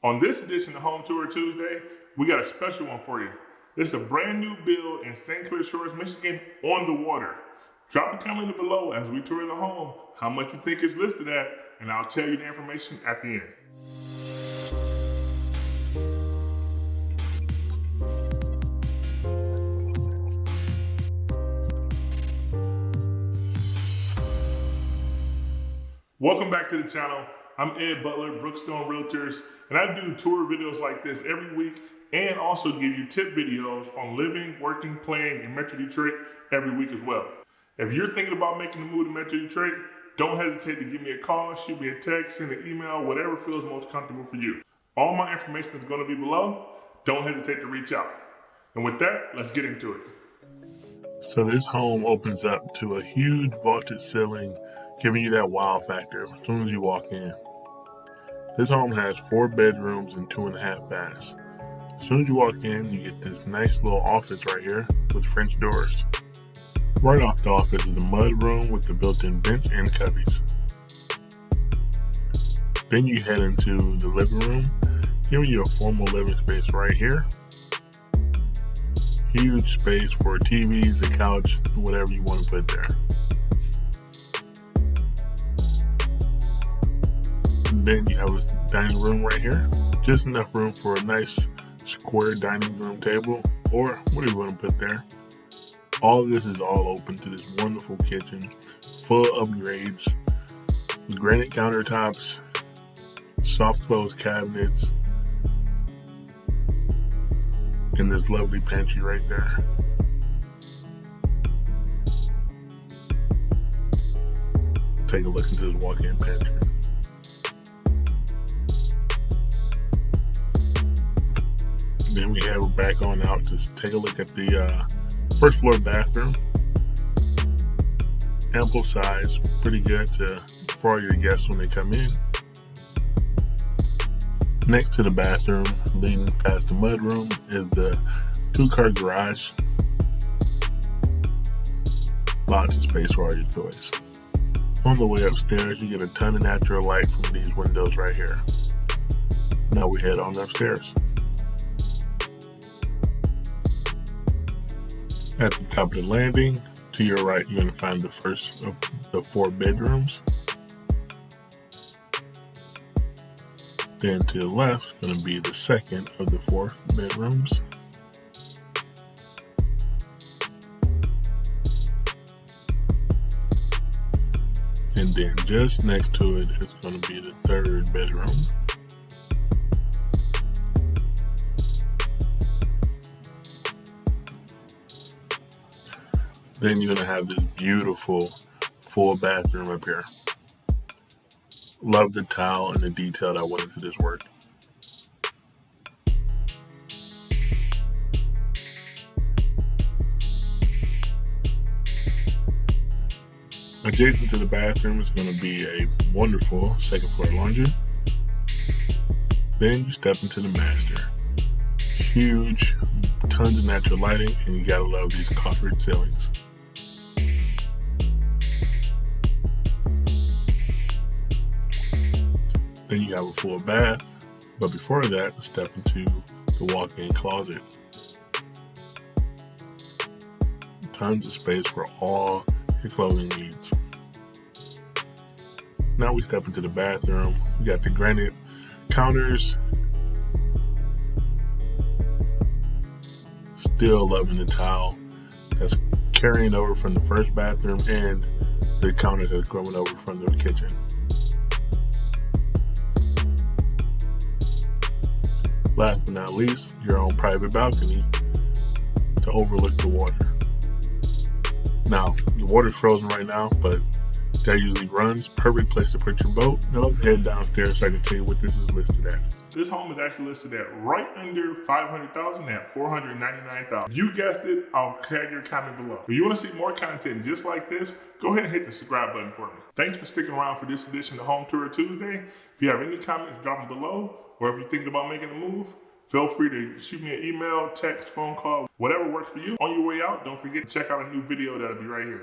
On this edition of Home Tour Tuesday, we got a special one for you. This is a brand new build in Clair Shores, Michigan on the water. Drop a comment below as we tour the home, how much you think it's listed at, and I'll tell you the information at the end. Welcome back to the channel. I'm Ed Butler, Brookstone Realtors, and I do tour videos like this every week and also give you tip videos on living, working, playing in Metro Detroit every week as well. If you're thinking about making the move to Metro Detroit, don't hesitate to give me a call, shoot me a text, send an email, whatever feels most comfortable for you. All my information is going to be below. Don't hesitate to reach out. And with that, let's get into it. So this home opens up to a huge vaulted ceiling, giving you that wow factor as soon as you walk in. This home has 4 bedrooms and 2.5 baths. As soon as you walk in, you get this nice little office right here with French doors. Right off the office is the mud room with the built-in bench and cubbies. Then you head into the living room, giving you a formal living space right here. Huge space for TVs, a couch, whatever you want to put there. Then you have a dining room right here. Just enough room for a nice square dining room table or whatever you want to put there. All of this is all open to this wonderful kitchen, full upgrades, granite countertops, soft close cabinets, and this lovely pantry right there. Take a look into this walk-in pantry. Then we have back on out to take a look at the first floor bathroom. Ample size, pretty good for all your guests when they come in. Next to the bathroom, leading past the mudroom, is the 2-car garage. Lots of space for all your toys. On the way upstairs, you get a ton of natural light from these windows right here. Now we head on upstairs. At the top of the landing, to your right, you're going to find the first of the 4 bedrooms. Then to the left is going to be the second of the 4 bedrooms. And then just next to it is going to be the 3rd bedroom. Then you're going to have this beautiful full bathroom up here. Love the tile and the detail that went into this work. Adjacent to the bathroom is going to be a wonderful 2nd floor laundry. Then you step into the master. Huge, tons of natural lighting, and you gotta love these coffered ceilings. Then you have a full bath, but before that, step into the walk-in closet. Tons of space for all your clothing needs. Now we step into the bathroom. You got the granite counters. Still loving the tile that's carrying over from the first bathroom and the counter that's growing over from the kitchen. Last but not least, your own private balcony to overlook the water. Now, the water's frozen right now, but that usually runs. Perfect place to put your boat. Now let's head downstairs so I can tell you what this is listed at. This home is actually listed at right under $500,000 at $499,000. You guessed it, I'll tag your comment below. If you want to see more content just like this, go ahead and hit the subscribe button for me. Thanks for sticking around for this edition of Home Tour Tuesday. If you have any comments, drop them below. Or if you're thinking about making a move, feel free to shoot me an email, text, phone call, whatever works for you. On your way out, don't forget to check out a new video that'll be right here.